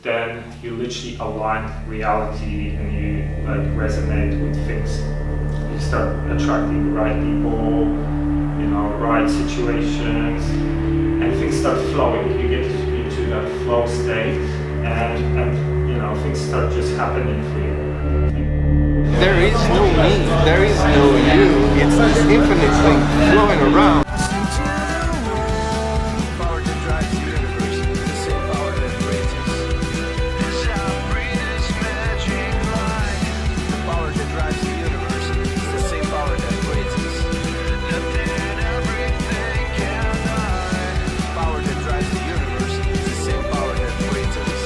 then you literally align reality and you like resonate with things. You start attracting the right people, you know, right situations, and things start flowing. You get into that flow state, and you know, things start just happening for you. There is no me, there is no you. It's this infinite thing flowing around. Power that drives the universe, the same power that creates us. This I breathe this magic light. The power that drives the universe is the same power that creates us. Nothing and everything can hide. The power that drives the universe is the same power that creates us.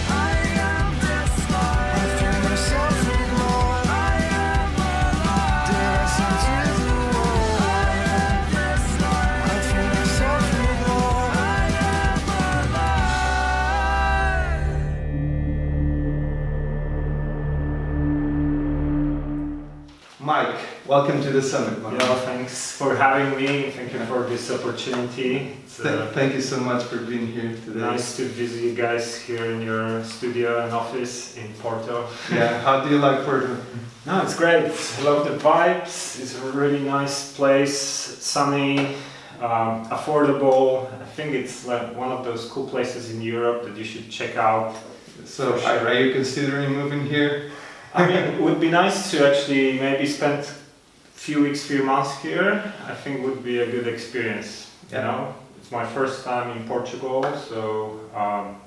I am this light. I feel myself in more. I am alive. Did I send to the world? I am this light. I feel myself in more. I am alive. Mike, welcome to the summit. Mike. Yeah, thanks for having me. Thank you for this opportunity. It's Thank you so much for being here today. nice to visit you guys here in your studio and office in Porto. Yeah, how do you like Porto? No, it's great. I love the vibes. It's a really nice place, sunny, affordable. I think it's like one of those cool places in Europe that you should check out. So, For sure. are you considering moving here? I mean, it would be nice to actually maybe spend few weeks, few months here. I think would be a good experience. You Yeah. know, it's my first time in Portugal, so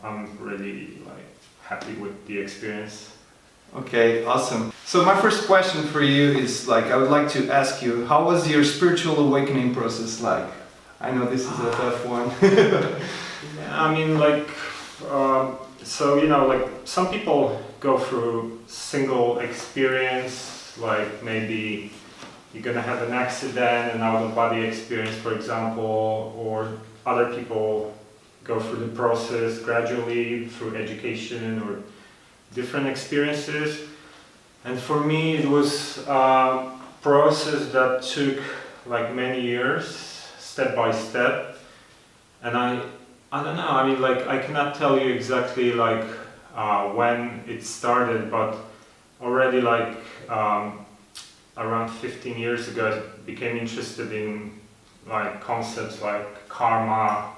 I'm really like happy with the experience. Okay, awesome. So my first question for you is like, I would like to ask you, how was your spiritual awakening process like? I know this is a tough one. Yeah, I mean, like, so you know, like some people go through single experience, like maybe you're gonna have an accident, an out-of-body experience, for example, or other people go through the process gradually through education or different experiences. And for me, it was a process that took like many years, step by step. And I don't know, I mean, like, I cannot tell you exactly like when it started, but already like around 15 years ago, I became interested in like concepts like karma,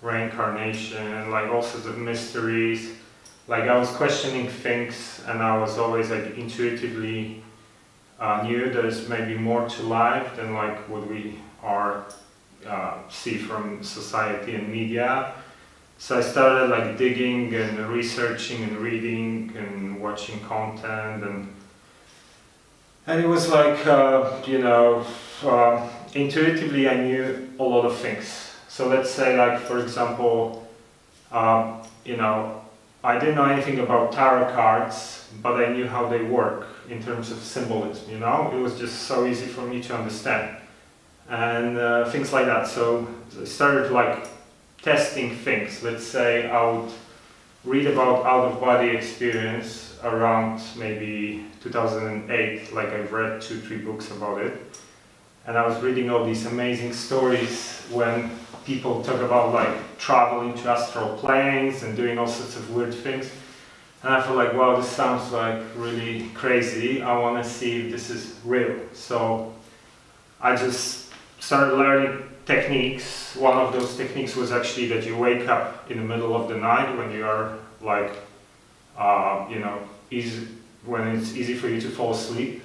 reincarnation, like all sorts of mysteries. Like I was questioning things, and I was always like intuitively knew there's maybe more to life than like what we are see from society and media. So I started like digging and researching and reading and watching content, and it was like you know, intuitively I knew a lot of things. So let's say like, for example, you know, I didn't know anything about tarot cards, but I knew how they work in terms of symbolism, you know? It was just so easy for me to understand. And things like that. So I started like testing things. Let's say I would read about out-of-body experience around maybe 2008, like I've read 2-3 books about it. And I was reading all these amazing stories when people talk about like traveling to astral planes and doing all sorts of weird things. And I felt like, wow, this sounds like really crazy. I want to see if this is real. So I just started learning techniques. One of those techniques was actually that you wake up in the middle of the night when you are like, you know, when it's easy for you to fall asleep.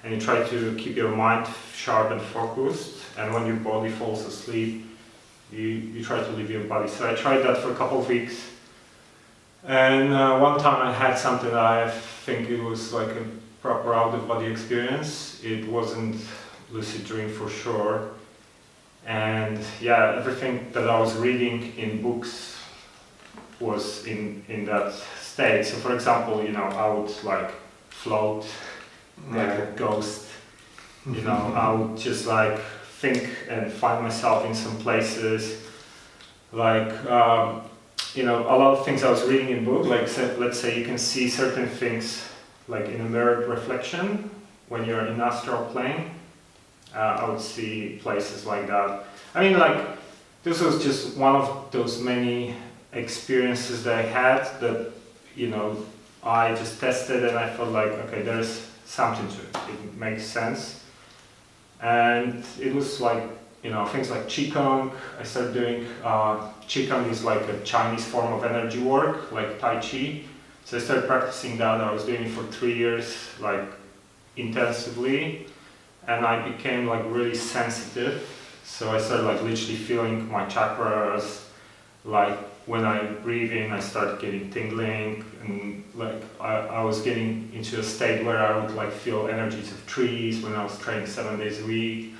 And you try to keep your mind sharp and focused. And when your body falls asleep, you try to leave your body. So I tried that for a couple of weeks. And one time I had something that I think it was like a proper out-of-body experience. It wasn't lucid dream for sure. And yeah, everything that I was reading in books was in that state. So for example, you know, I would like float like a ghost. You know, I would just like think and find myself in some places. Like, you know, a lot of things I was reading in book, like let's say you can see certain things like in a mirrored reflection when you're in astral plane. I would see places like that. I mean, like, this was just one of those many experiences that I had that, you know, I just tested and I felt like, okay, there's something to it. It makes sense. And it was like, you know, things like Qigong. I started doing, Qigong is like a Chinese form of energy work, like Tai Chi. So I started practicing that. I was doing it for 3 years, like intensively. And I became like really sensitive. So I started like literally feeling my chakras, like when I breathe in, I started getting tingling, and like I was getting into a state where I would like feel energies of trees when I was training 7 days a week.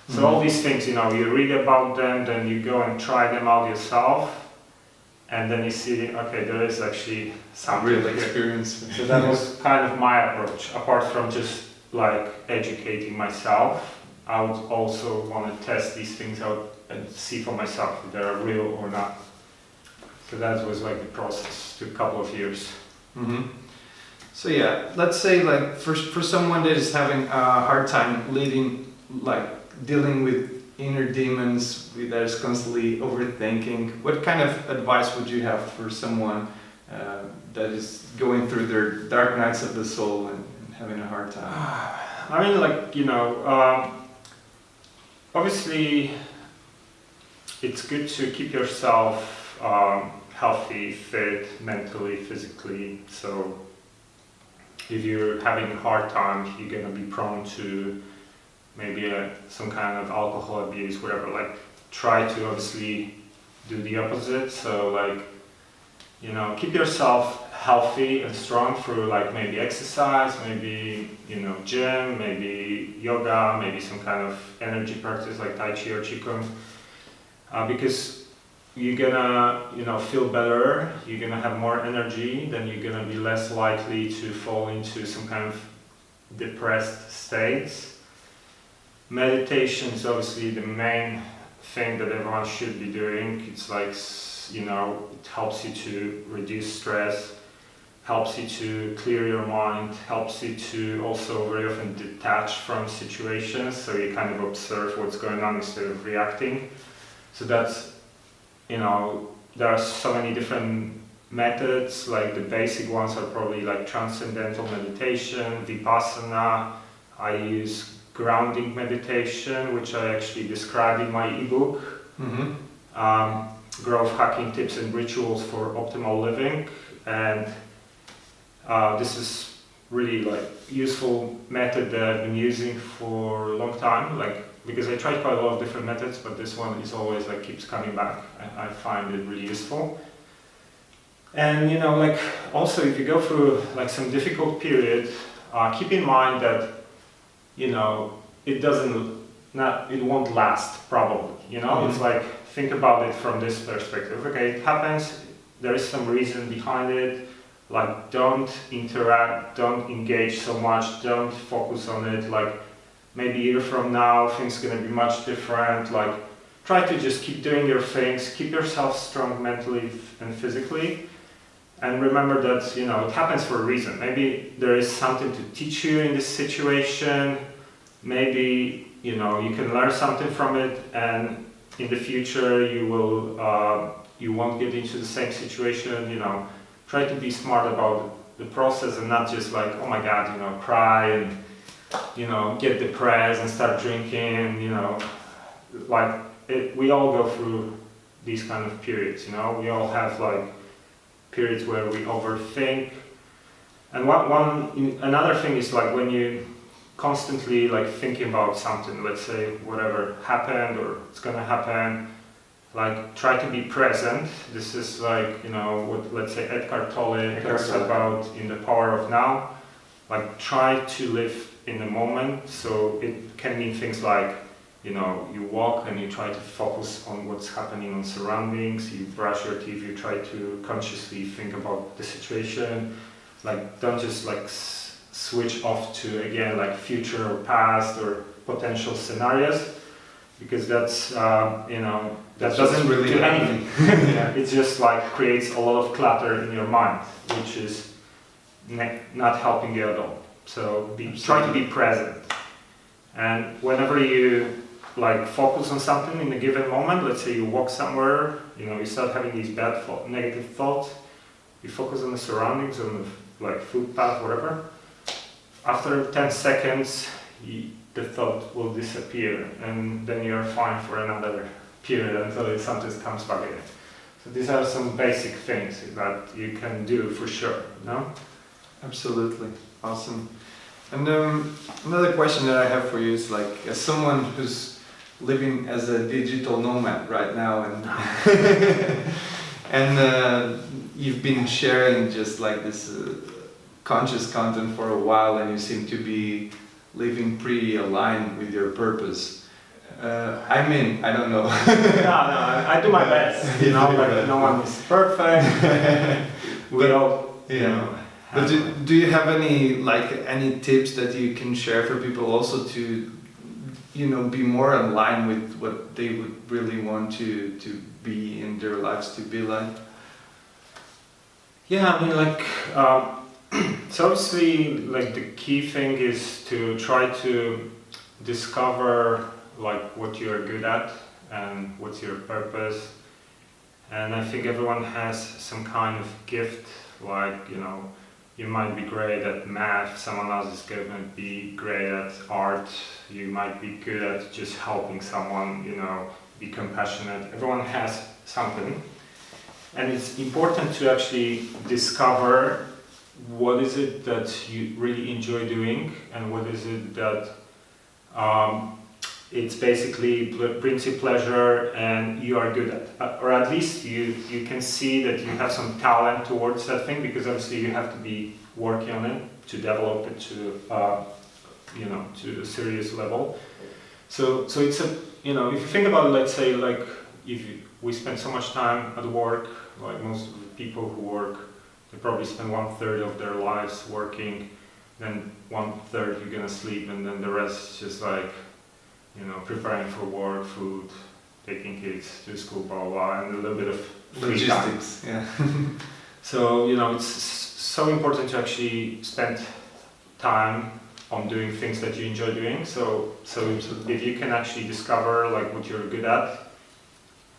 So all these things, you know, you read about them, then you go and try them out yourself, and then you see, okay, there is actually something Real here. experience. So that was kind of my approach, apart from just like educating myself. I would also want to test these things out and see for myself if they're real or not. So that was like the process, took a couple of years. So yeah, let's say like for someone that is having a hard time dealing with inner demons, that is constantly overthinking, what kind of advice would you have for someone that is going through their dark nights of the soul and having a hard time? I mean, like, you know, obviously it's good to keep yourself healthy, fit, mentally, physically. So if you're having a hard time, you're gonna be prone to maybe some kind of alcohol abuse, whatever. Like, try to obviously do the opposite. So like, you know, keep yourself healthy and strong through like maybe exercise, maybe, you know, gym, maybe yoga, maybe some kind of energy practice like Tai Chi or Qigong, because you're gonna, you know, feel better, you're gonna have more energy, then you're gonna be less likely to fall into some kind of depressed states. Meditation is obviously the main thing that everyone should be doing. It's like, you know, it helps you to reduce stress, helps you to clear your mind, helps you to also very often detach from situations, so you kind of observe what's going on instead of reacting. So that's, you know, there are so many different methods. Like the basic ones are probably like transcendental meditation, vipassana. I use grounding meditation, which I actually describe in my ebook, Growth Hacking Tips and Rituals for Optimal Living. And this is really like useful method that I've been using for a long time, like, because I tried quite a lot of different methods, but this one is always like keeps coming back. I find it really useful. And you know, like also if you go through like some difficult period, keep in mind that, you know, it won't last probably. You know, it's like, think about it from this perspective. Okay, it happens. There is some reason behind it. Like, don't interact, don't engage so much, don't focus on it. Like, maybe a year from now, things are gonna be much different. Like, try to just keep doing your things, keep yourself strong mentally and physically. And remember that, you know, it happens for a reason. Maybe there is something to teach you in this situation. Maybe, you know, you can learn something from it, and in the future you won't get into the same situation. You know, try to be smart about the process and not just like, oh my God, you know, cry and, you know, get depressed and start drinking. You know, like we all go through these kind of periods. You know, we all have like periods where we overthink. And another thing is like when you constantly like thinking about something, let's say whatever happened or it's gonna happen, like try to be present. This is like, you know, what let's say Eckhart Tolle talks about in The Power of Now. Like try to live in the moment. So it can mean things like, you know, you walk and you try to focus on what's happening on surroundings. You brush your teeth, you try to consciously think about the situation. Like don't just like switch off to again like future or past or potential scenarios, because that's you know, that doesn't really do anything. Yeah, it just like creates a lot of clutter in your mind, which is not helping you at all. So try to be present, and whenever you like focus on something in a given moment. Let's say you walk somewhere, you start having these bad negative thoughts. You focus on the surroundings, on the like footpath, whatever. After 10 seconds, the thought will disappear, and then you're fine for another period until something comes back again. So these are some basic things that you can do for sure, no? Absolutely, awesome. And another question that I have for you is like, as someone who's living as a digital nomad right now, and you've been sharing just like this conscious content for a while, and you seem to be living pretty aligned with your purpose. I mean, I don't know. No, I do my best, but no one is perfect. We all, But do you have any tips that you can share for people also to, be more in line with what they would really want to be in their lives to be like? Yeah, I mean, so obviously, like the key thing is to try to discover like what you're good at and what's your purpose. And I think everyone has some kind of gift, like, you might be great at math, someone else is going to be great at art, you might be good at just helping someone, be compassionate. Everyone has something. And it's important to actually discover what is it that you really enjoy doing, and what is it that it's basically brings you pleasure and you are good at, or at least you can see that you have some talent towards that thing, because obviously you have to be working on it to develop it to to a serious level. So it's a if you think about it, let's say like we spend so much time at work, like most of the people who work, they probably spend 1/3 of their lives working, then 1/3 you're gonna sleep, and then the rest is just like preparing for work, food, taking kids to school, blah, blah, blah, and a little bit of free time. Logistics, yeah. So, it's so important to actually spend time on doing things that you enjoy doing. So if you can actually discover like what you're good at,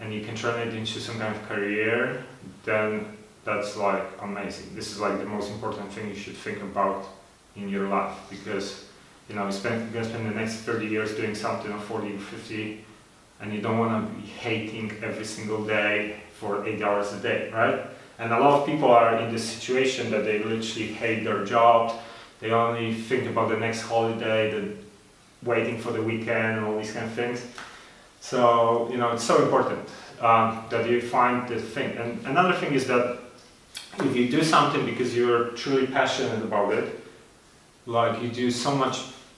and you can turn it into some kind of career, then that's like amazing. This is like the most important thing you should think about in your life, because you're gonna spend the next 30 years doing something, or 40 or 50, and you don't want to be hating every single day for 8 hours a day, right? And a lot of people are in this situation that they literally hate their job. They only think about the next holiday, waiting for the weekend, and all these kind of things. So it's so important that you find the thing. And another thing is that if you do something because you're truly passionate about it, like you do so much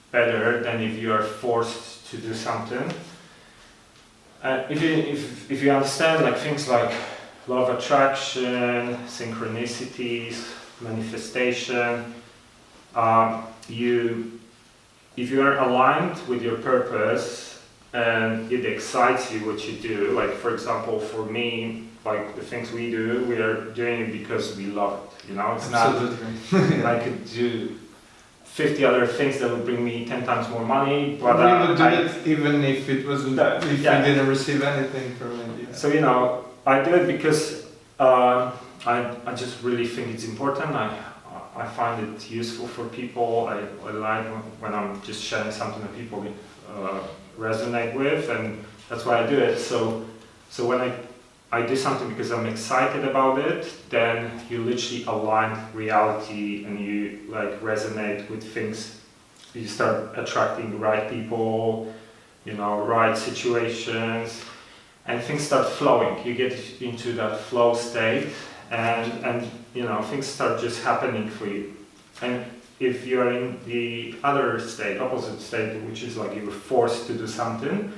better than if you are forced to do something. If you understand like things like law of attraction, synchronicities, manifestation, if you are aligned with your purpose and it excites you what you do, like for example for me, like the things we do, we are doing it because we love it. It's Absolutely. not I could do 50 other things that would bring me 10 times more money, but we would do it even if it wasn't if we didn't receive anything from it. Yeah. So I do it because I just really think it's important. I find it useful for people. I like when I'm just sharing something that people resonate with, and that's why I do it. So when I do something because I'm excited about it, then you literally align reality and you like resonate with things. You start attracting the right people, right situations, and things start flowing. You get into that flow state, and things start just happening for you. And if you're in the other state, opposite state, which is like you were forced to do something,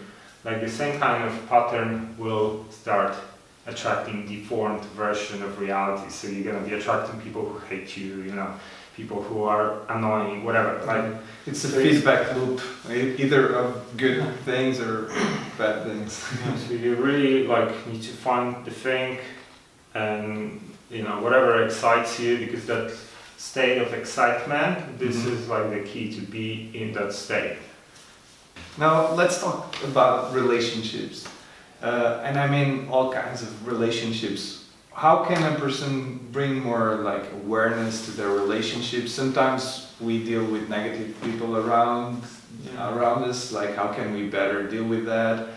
like the same kind of pattern will start attracting deformed version of reality. So you're gonna be attracting people who hate you, people who are annoying, whatever. Like it's a feedback loop, either of good things or bad things. So you really like need to find the thing, and whatever excites you, because that state of excitement, this is like the key to be in that state. Now let's talk about relationships, and I mean all kinds of relationships. How can a person bring more like awareness to their relationships? Sometimes we deal with negative people around us. Like, how can we better deal with that?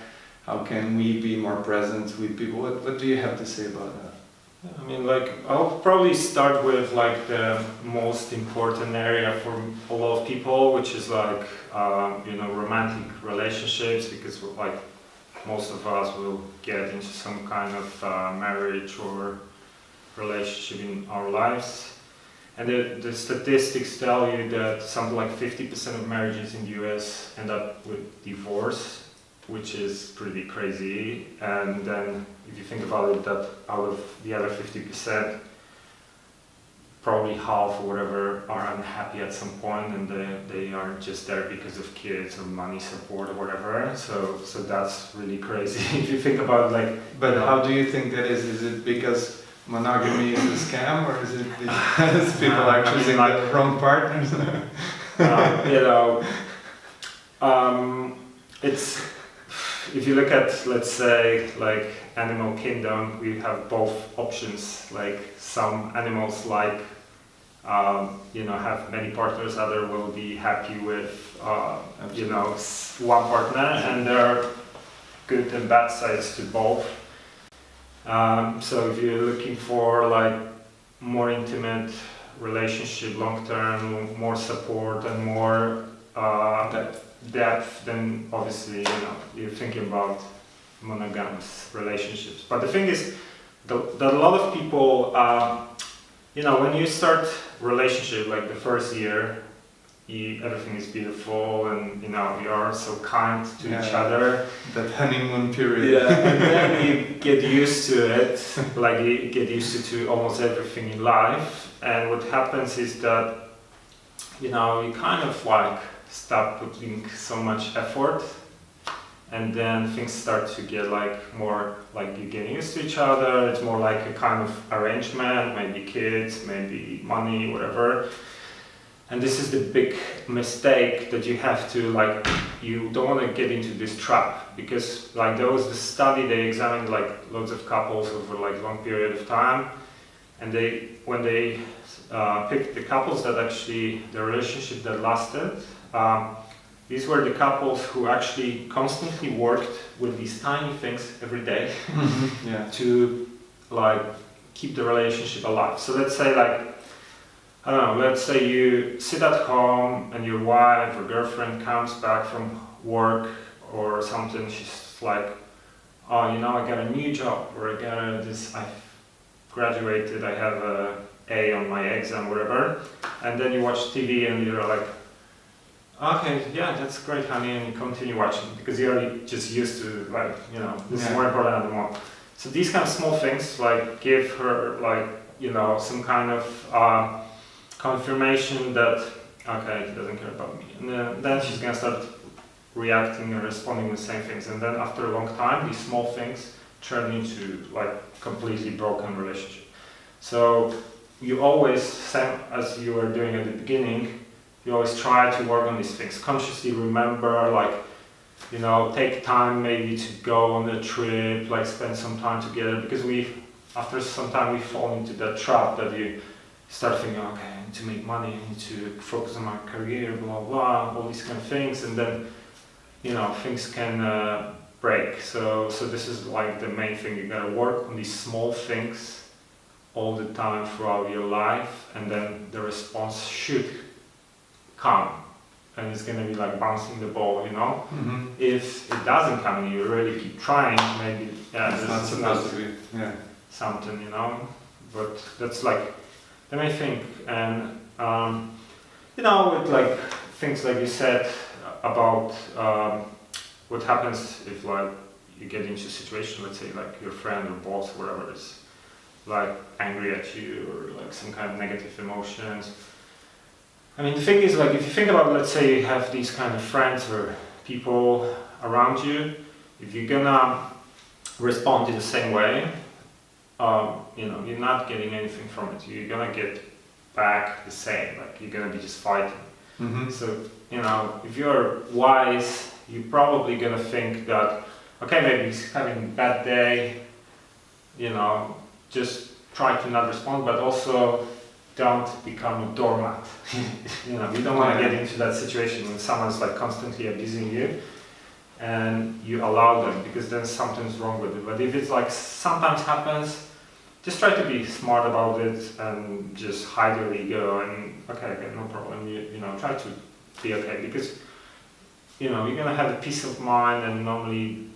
How can we be more present with people? What do you have to say about that? I mean, like, I'll probably start with like the most important area for a lot of people, which is like, romantic relationships, because like most of us will get into some kind of marriage or relationship in our lives. And the statistics tell you that something like 50% of marriages in the US end up with divorce, which is pretty crazy. And then if you think about it, that out of the other 50%, probably half or whatever are unhappy at some point, and they aren't just there because of kids or money support or whatever. So that's really crazy if you think about it, like. But how do you think that is? Is it because monogamy is a scam, or is it because people are choosing the wrong partners? It's, if you look at, let's say, like animal kingdom, we have both options. Like some animals like, have many partners, other will be happy with, one partner, and there are good and bad sides to both. So if you're looking for like more intimate relationship, long term, more support and more depth, then obviously you're thinking about monogamous relationships. But the thing is that a lot of people, when you start relationship, like the first year, everything is beautiful, and we are so kind to each other. That honeymoon period. Yeah, and then you get used to it, like you get used to almost everything in life. And what happens is that, you kind of like stop putting so much effort, and then things start to get like more like you get used to each other. It's more like a kind of arrangement, maybe kids, maybe money, whatever. And this is the big mistake that you have to, like, you don't want to get into this trap, because like there was this study, they examined like loads of couples over like long period of time, and when they picked the couples that actually, the relationship that lasted, these were the couples who actually constantly worked with these tiny things every day to like keep the relationship alive. So let's say like, I don't know, let's say you sit at home and your wife or girlfriend comes back from work or something, she's like, oh, I got a new job, or I graduated, I have a A on my exam, whatever. And then you watch TV and you're like, okay, yeah, that's great, honey, and you continue watching because you're already just used to, like, this is more important than the more. So these kind of small things, like, give her, like, some kind of confirmation that, okay, he doesn't care about me. And then she's gonna start reacting and responding with the same things. And then after a long time, these small things turn into, like, completely broken relationship. So you always, same as you were doing at the beginning, you always try to work on these things, consciously remember, like, take time maybe to go on a trip, like spend some time together, because after some time we fall into that trap that you start thinking, okay, I need to make money, I need to focus on my career, blah, blah, all these kind of things, and then, things can break. So this is like the main thing, you gotta work on these small things all the time throughout your life, and then the response should come, and it's gonna be like bouncing the ball, Mm-hmm. If it doesn't come and you really keep trying, maybe it's not supposed to be something, but that's like the main thing. And with like things like you said about what happens if like you get into a situation, let's say like your friend or boss or whatever is like angry at you, or like some kind of negative emotions. I mean, the thing is, like, if you think about, let's say you have these kind of friends or people around you, if you're gonna respond in the same way, you're not getting anything from it. You're gonna get back the same, like, you're gonna be just fighting. Mm-hmm. So, if you're wise, you're probably gonna think that, okay, maybe he's having a bad day, you know, just try to not respond, but also don't become a doormat. You know, you don't want to get into that situation when someone's like constantly abusing you and you allow them, because then something's wrong with it. But if it's like sometimes happens, just try to be smart about it and just hide your ego and okay, no problem. You know, try to be okay, because you know you're gonna have a peace of mind, and normally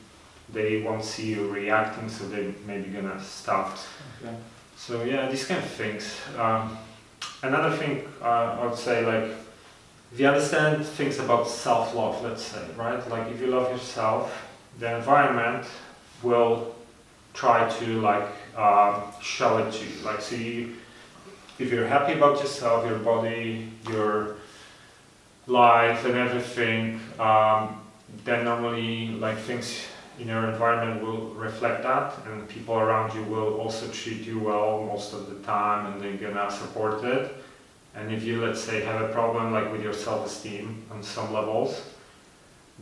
they won't see you reacting, so they maybe gonna stop. Okay. So yeah, these kind of things. Another thing I would say, like, if you understand things about self-love, let's say, right? Like, if you love yourself, the environment will try to like show it to you. Like, so if you're happy about yourself, your body, your life, and everything, then normally like things in your environment will reflect that, and people around you will also treat you well most of the time, and they're gonna support it. And if you, let's say, have a problem like with your self-esteem on some levels,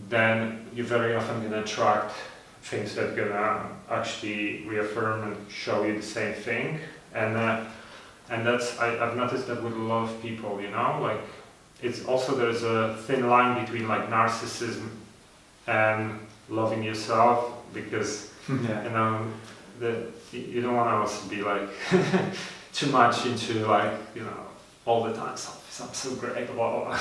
then you're very often gonna attract things that gonna actually reaffirm and show you the same thing. And that's I've noticed that with a lot of people, you know, like it's also there's a thin line between like narcissism and loving yourself, because you know you don't want to also be like too much into like, you know, all the time I'm so great, blah blah blah,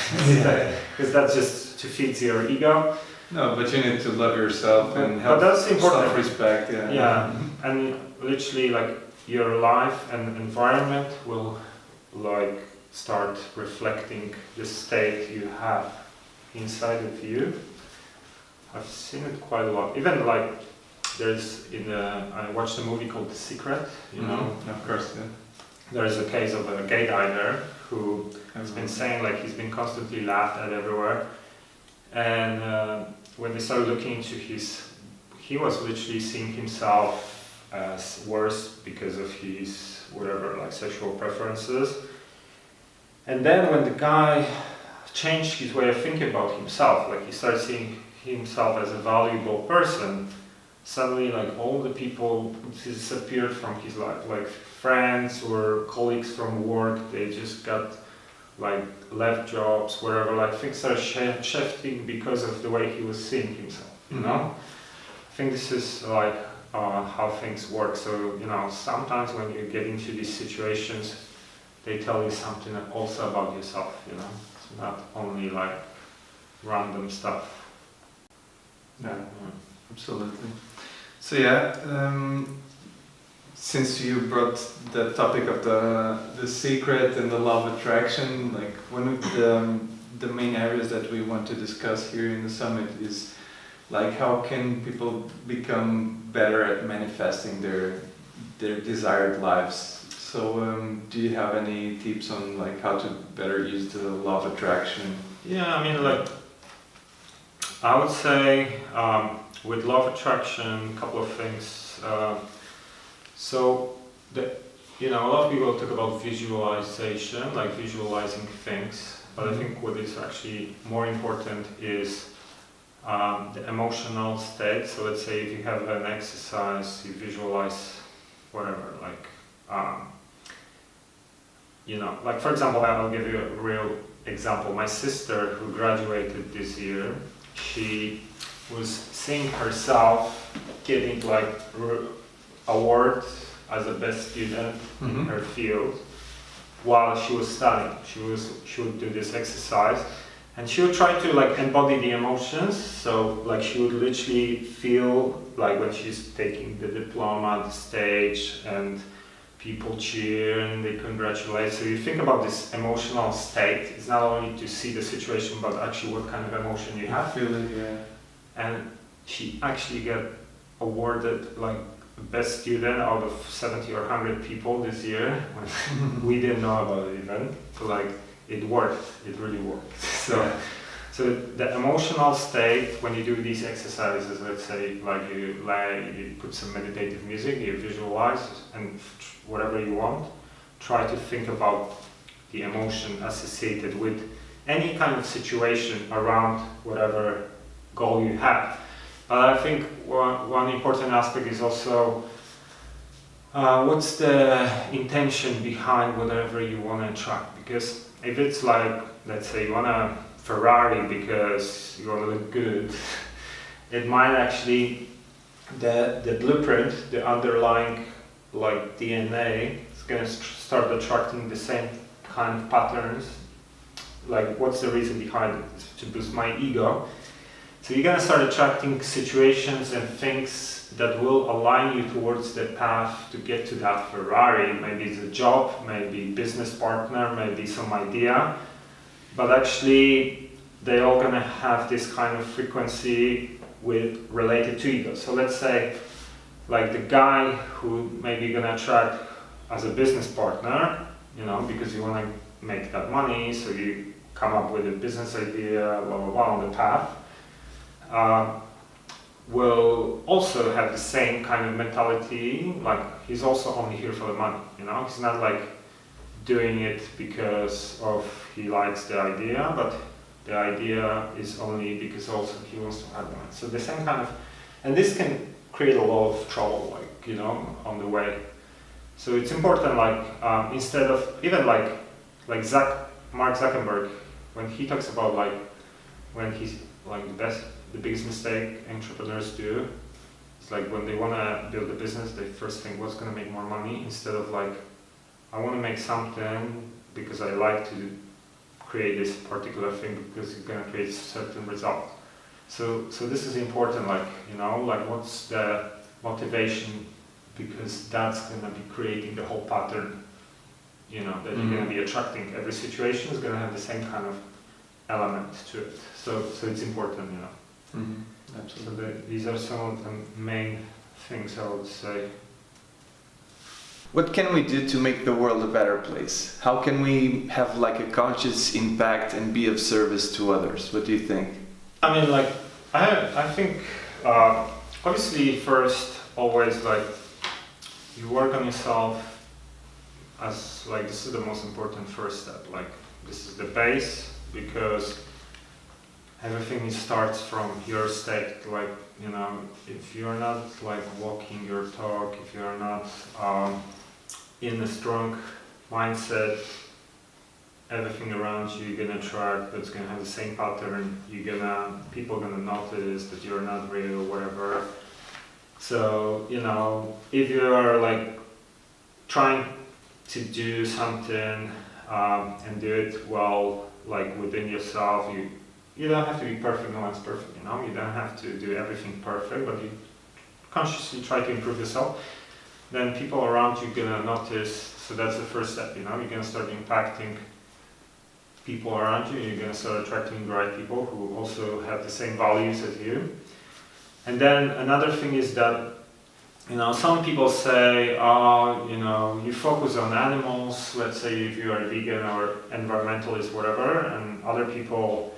because that's just to feed your ego. No, but you need to love yourself and but have that's important. self-respect. Yeah, and literally like your life and environment will like start reflecting the state you have inside of you. I've seen it quite a lot. Even like there's I watched a movie called The Secret, you know. Of course, yeah. There's a case of a gay guy there who has been saying like he's been constantly laughed at everywhere. And when they started looking into he was literally seeing himself as worse because of his whatever, like sexual preferences. And then when the guy changed his way of thinking about himself, like he started seeing himself as a valuable person, suddenly like all the people disappeared from his life, like friends or colleagues from work, they just got like left jobs, wherever, like things started shifting because of the way he was seeing himself, you know? I think this is like how things work. So, you know, sometimes when you get into these situations, they tell you something also about yourself, you know? It's not only like random stuff. Yeah, absolutely. So yeah, since you brought the topic of the secret and the law of attraction, like one of the main areas that we want to discuss here in the summit is like how can people become better at manifesting their desired lives. So do you have any tips on like how to better use the law of attraction? Yeah, I mean, like I would say with law of attraction, a couple of things. So, you know, a lot of people talk about visualization, like visualizing things, but I think what is actually more important is the emotional state. So let's say if you have an exercise, you visualize whatever, like, you know, like for example, I'll give you a real example. My sister who graduated this year, she was seeing herself getting like award as a best student in her field while she was studying. She would do this exercise and she would try to like embody the emotions. So like she would literally feel like when she's taking the diploma on the stage and people cheer and they congratulate. So you think about this emotional state. It's not only to see the situation, but actually what kind of emotion you have. Feel it, yeah. And she actually got awarded like best student out of 70 or 100 people this year. When we didn't know about it even. So like it worked. It really worked. So the emotional state when you do these exercises, let's say like you put some meditative music, you visualize and whatever you want, try to think about the emotion associated with any kind of situation around whatever goal you have. But I think one important aspect is also what's the intention behind whatever you want to attract. Because if it's like, let's say you want a Ferrari because you want to look good, it might actually, the blueprint, the underlying like DNA is going to start attracting the same kind of patterns. Like, what's the reason behind it? It's to boost my ego. So you're going to start attracting situations and things that will align you towards the path to get to that Ferrari. Maybe it's a job, maybe business partner, maybe some idea. But actually, they're all going to have this kind of frequency related to ego. So let's say, like the guy who maybe you're going to attract as a business partner, you know, because you want to make that money, so you come up with a business idea, blah, blah, blah, on the path, will also have the same kind of mentality, like he's also only here for the money, you know, he's not like doing it because of he likes the idea, but the idea is only because also he wants to have money. So the same kind of, and this can create a lot of trouble, like, you know, on the way. So it's important, like, instead of, even like Mark Zuckerberg, when he talks about like, when he's like the biggest mistake entrepreneurs do, it's like when they want to build a business, they first think what's going to make more money, instead of like, I want to make something because I like to create this particular thing because it's going to create a certain result. So this is important, like, you know, like what's the motivation, because that's going to be creating the whole pattern, you know, that you're going to be attracting. Every situation is going to have the same kind of element to it. So it's important, you know. Absolutely. So these are some of the main things I would say. What can we do to make the world a better place? How can we have like a conscious impact and be of service to others? What do you think? I mean, like, I think, obviously first, always like, you work on yourself as, like, this is the most important first step. Like, this is the base, because everything starts from your state. Like, you know, if you're not like walking your talk, if you're not in a strong mindset, everything around you you're gonna attract, that's gonna have the same pattern. People gonna notice that you're not real, whatever. So, you know, if you're like trying to do something and do it well, like within yourself, you don't have to be perfect. No one's perfect, you know. You don't have to do everything perfect, but you consciously try to improve yourself. Then people around you gonna notice. So that's the first step, you know. You're gonna start impacting people around you. You're gonna start attracting the right people who also have the same values as you. And then another thing is that, you know, some people say, oh, you know, you focus on animals. Let's say if you are a vegan or environmentalist, whatever, and other people,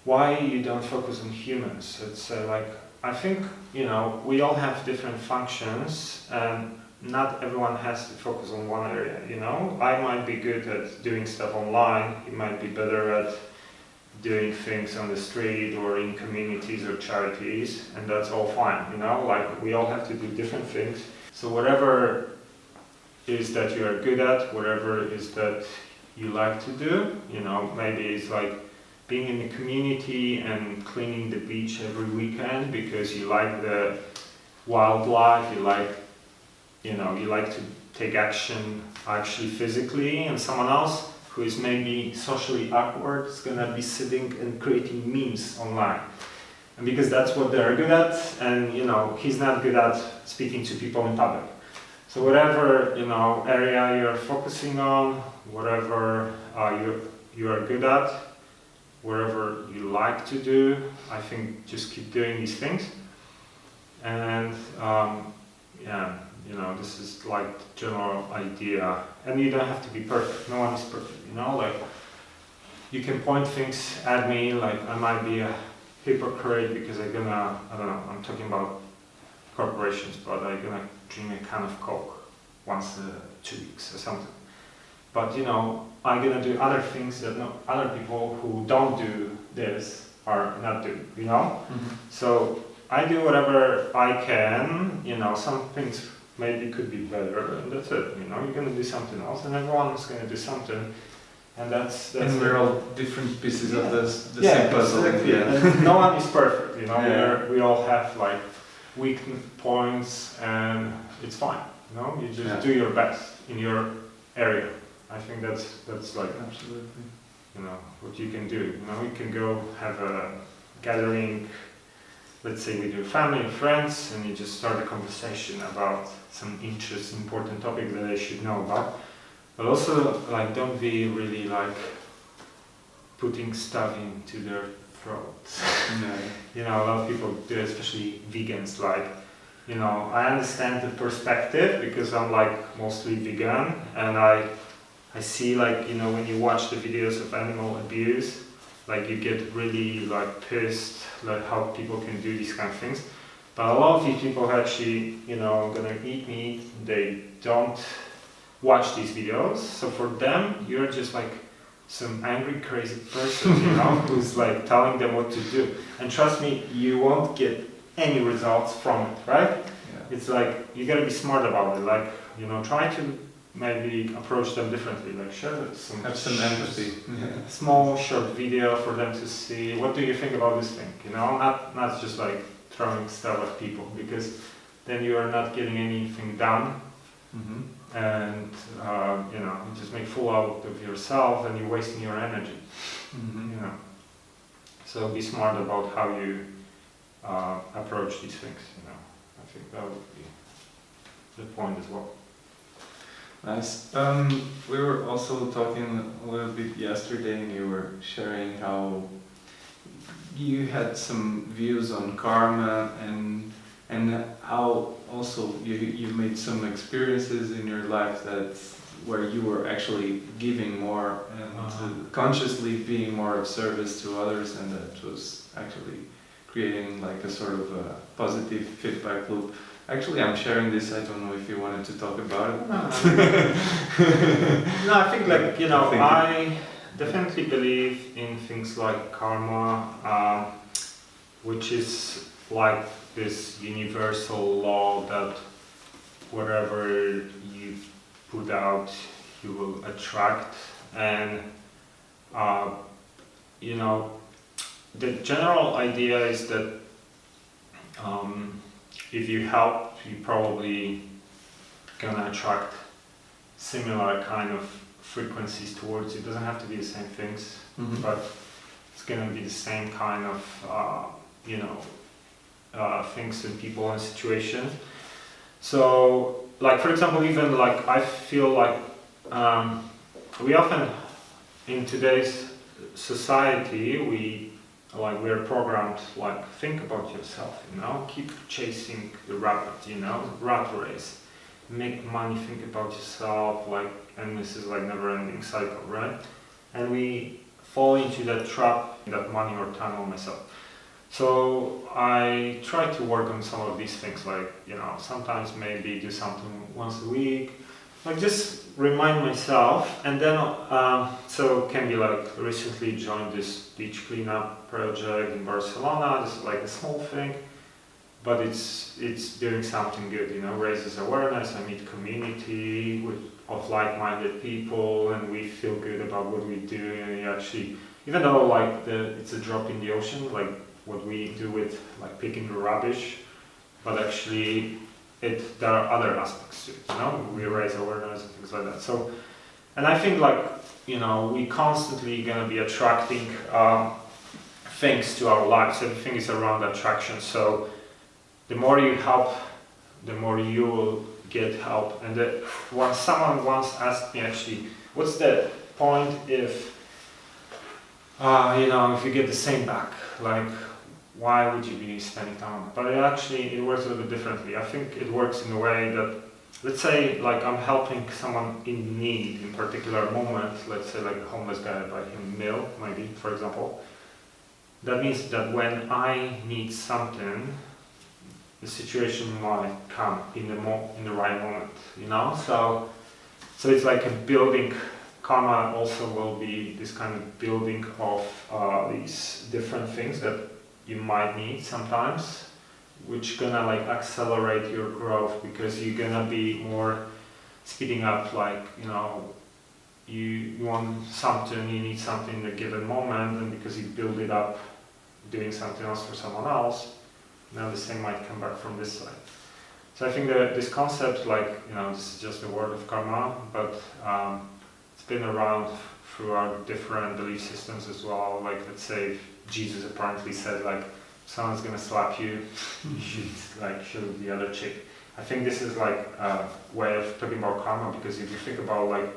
why you don't focus on humans? It's like, I think, you know, we all have different functions, and not everyone has to focus on one area, you know? I might be good at doing stuff online, you might be better at doing things on the street or in communities or charities, and that's all fine, you know? Like, we all have to do different things. So whatever is that you are good at, whatever is that you like to do, you know, maybe it's like being in the community and cleaning the beach every weekend because you like the wildlife, you like to take action actually physically, and someone else who is maybe socially awkward is gonna be sitting and creating memes online. And because that's what they're good at, and you know, he's not good at speaking to people in public. So whatever, you know, area you're focusing on, whatever you are good at, wherever you like to do, I think just keep doing these things. And yeah, you know, this is like the general idea. And you don't have to be perfect. No one is perfect, you know, like you can point things at me, like I might be a hypocrite because I don't know, I'm talking about corporations, but I'm gonna drink a can of Coke once 2 weeks or something. But you know, I'm gonna do other things that other people who don't do this are not doing, you know? So I do whatever I can, you know, some things maybe could be better, and that's it, you know, you're gonna do something else, and everyone is gonna do something, and that's And we're all different pieces of the yeah, same puzzle. exactly. Yeah. And no one is perfect, you know, Yeah. we all have like weak points, and it's fine, you know, you just Yeah. do your best in your area. I think that's like, Absolutely. you know, what you can do. You know, you can go have a gathering, let's say with your family and friends, and you just start a conversation about some interesting, important topic that they should know about. But also, like, don't be really like putting stuff into their throats. No. You know, a lot of people do, especially vegans. Like, you know, I understand the perspective because I'm like mostly vegan, and I see, like, you know, when you watch the videos of animal abuse, like you get really like pissed, like how people can do these kind of things. But a lot of these people actually, you know, gonna eat meat, they don't watch these videos. So for them, you're just like some angry, crazy person, you know, who's like telling them what to do. And trust me, you won't get any results from it, right? Yeah. It's like, you gotta be smart about it. Like, you know, try to maybe approach them differently. Like, share some Have some empathy. small short video for them to see what do you think about this thing, you know, not just like throwing stuff at people, because then you are not getting anything done, and you know, you just make full out of yourself and you're wasting your energy, you know. So be smart about how you approach these things, you know. I think that would be the point as well. Nice. We were also talking a little bit yesterday, and you were sharing how you had some views on karma, and how also you made some experiences in your life that where you were actually giving more and consciously being more of service to others, and that was actually creating like a sort of a positive feedback loop. Actually, I'm sharing this. I don't know if you wanted to talk about it. No, I think, like, you know, I definitely believe in things like karma, which is like this universal law that whatever you put out, you will attract. And, you know, the general idea is that if you help, you probably gonna attract similar kind of frequencies towards you. It doesn't have to be the same things, but it's gonna be the same kind of, you know, things and people and situations. So, like, for example, even like I feel like we often in today's society we're programmed like think about yourself, you know, keep chasing the rabbit, you know, rat race, make money, think about yourself, like, and this is like never-ending cycle, right? And we fall into that trap, that money or tunnel myself. So I try to work on some of these things, like, you know, sometimes maybe do something once a week, like just remind myself. And then so it can be like recently joined this beach cleanup project in Barcelona. This is like a small thing, but it's doing something good, you know, raises awareness. I meet community of like-minded people, and we feel good about what we do. And you actually, even though like it's a drop in the ocean, like what we do with like picking the rubbish, but actually there are other aspects to it, you know, we raise awareness and things like that. So, and I think, like, you know, we constantly gonna be attracting things to our lives. Everything is around attraction. So the more you help, the more you will get help. And someone once asked me, actually, what's the point if you know, if you get the same back, like, why would you be spending time on it? But it works a little bit differently. I think it works in a way that, let's say, like, I'm helping someone in need in particular moment, let's say like a homeless guy, buy him a meal, maybe, for example. That means that when I need something, the situation might come in the right moment, you know? So it's like a building karma also will be this kind of building of these different things that you might need sometimes, which gonna like accelerate your growth because you're gonna be more speeding up, like, you know, you want something, you need something in a given moment, and because you build it up doing something else for someone else, now the same might come back from this side. So I think that this concept, like, you know, this is just a word of karma, but it's been around throughout different belief systems as well. Like, let's say if Jesus apparently said, like, someone's gonna slap you, you should like shoot the other chick. I think this is like a way of talking about karma, because if you think about, like,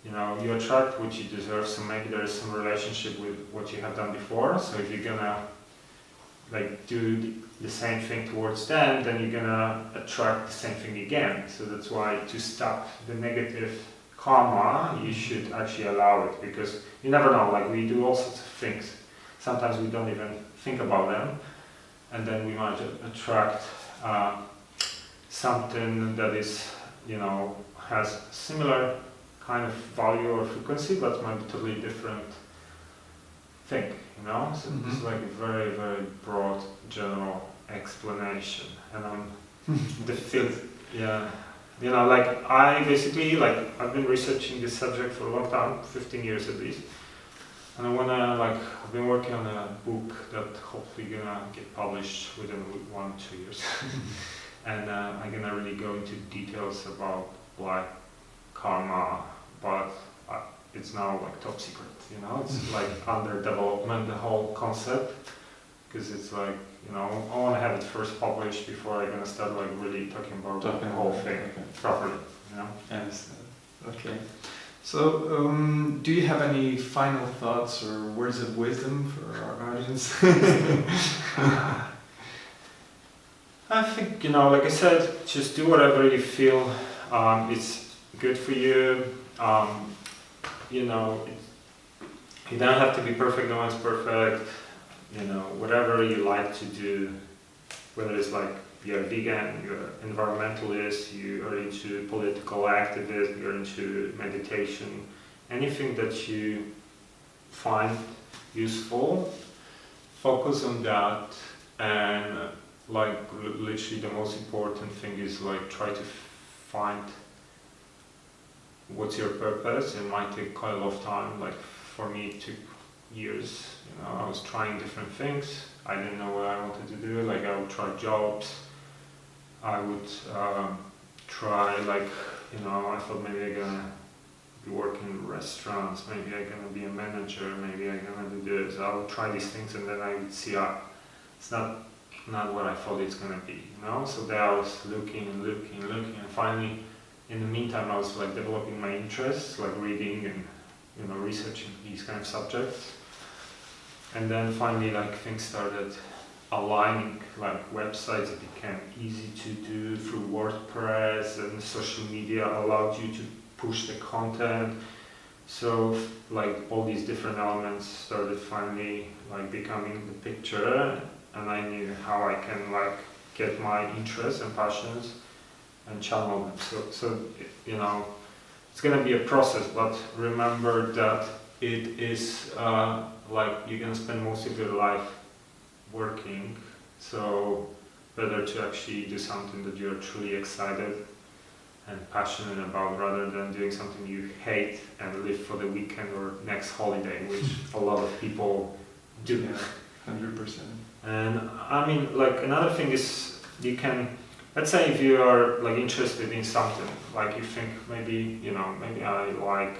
you know, you attract what you deserve, so maybe there is some relationship with what you have done before. So if you're gonna like do the same thing towards them, then you're gonna attract the same thing again. So that's why, to stop the negative karma, you should actually allow it, because you never know, like, we do all sorts of things. Sometimes we don't even think about them, and then we might attract something that is, you know, has similar kind of value or frequency, but might be totally different thing, you know? So it's like a very, very broad, general explanation. And the thing, yeah, you know, like, I basically, like, I've been researching this subject for a long time, 15 years at least. And I wanna, like, I've been working on a book that hopefully gonna get published within 1-2 years. And I'm gonna really go into details about, like, karma, but it's now like top secret, you know, it's like under development, the whole concept, because it's like, you know, I want to have it first published before I'm gonna start like really talking about the whole thing properly, you know. I understand. Okay. So, do you have any final thoughts or words of wisdom for our audience? I think, you know, like I said, just do whatever you feel it's good for you. You know, you don't have to be perfect, no one's perfect. You know, whatever you like to do, whether it's like you're a vegan, you're an environmentalist, you are into political activism, you're into meditation, anything that you find useful, focus on that. And like literally the most important thing is like try to find what's your purpose. It might take quite a lot of time. Like for me it took years, you know, I was trying different things. I didn't know what I wanted to do. Like I would try jobs, I would try, like, you know, I thought maybe I'm gonna be working in restaurants, maybe I'm gonna be a manager, maybe I'm gonna do this. I would try these things and then I would see it's not what I thought it's gonna be, you know. So there I was looking, and finally, in the meantime, I was like developing my interests, like reading and, you know, researching these kind of subjects. And then finally, like, things started aligning, like websites became easy to do through WordPress, and social media allowed you to push the content. So like all these different elements started finally like becoming the picture, and I knew how I can like get my interests and passions and channel them. So you know, it's gonna be a process, but remember that it is like you're gonna spend most of your life working, so better to actually do something that you're truly excited and passionate about, rather than doing something you hate and live for the weekend or next holiday, which a lot of people do. Yeah, 100%. And I mean, like, another thing is, you can, let's say if you are like interested in something, like you think maybe, you know, maybe I like,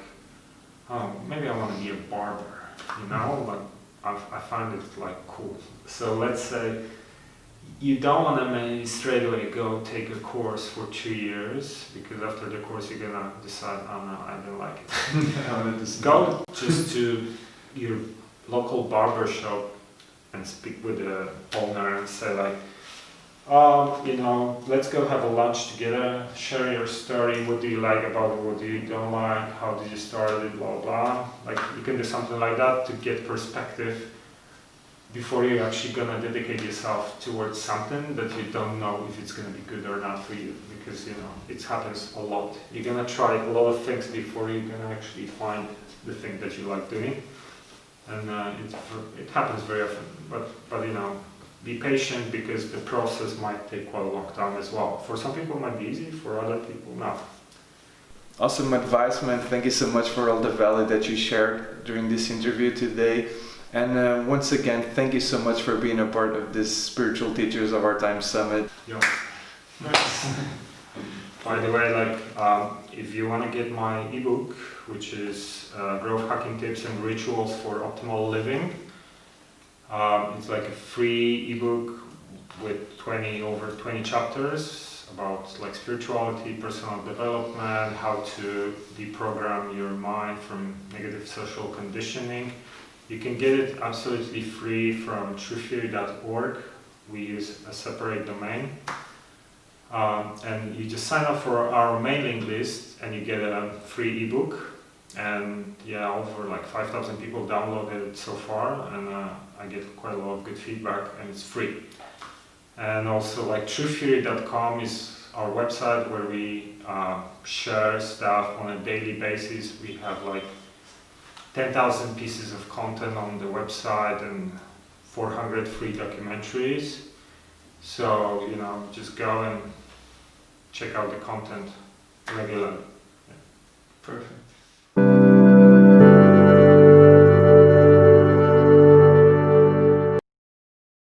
maybe I want to be a barber, you know, like I find it like cool. So let's say you don't want to maybe straight away go take a course for 2 years, because after the course you're gonna decide, oh no, I don't like it. Go just to your local barber shop and speak with the owner and say like, you know, let's go have a lunch together, share your story, what do you like about it, what do you don't like, how did you start it, blah blah. Like you can do something like that to get perspective before you're actually gonna dedicate yourself towards something that you don't know if it's gonna be good or not for you, because it happens a lot. You're gonna try a lot of things before you're gonna actually find the thing that you like doing, and it happens very often. But be patient, because the process might take quite a long time as well. For some people it might be easy, for other people not. Awesome advice, man. Thank you so much for all the value that you shared during this interview today. And once again, thank you so much for being a part of this Spiritual Teachers of Our Time Summit. Yeah. By the way, if you want to get my ebook, which is Growth Hacking Tips and Rituals for Optimal Living, it's like a free ebook with over 20 chapters about spirituality, personal development, how to deprogram your mind from negative social conditioning. You can get it absolutely free from truetheory.org. We use a separate domain. And you just sign up for our mailing list and you get a free ebook. And over 5,000 people downloaded it so far, and I get quite a lot of good feedback, and it's free. And also truetheory.com is our website where we share stuff on a daily basis. We have 10,000 pieces of content on the website and 400 free documentaries. So, just go and check out the content regularly. Perfect.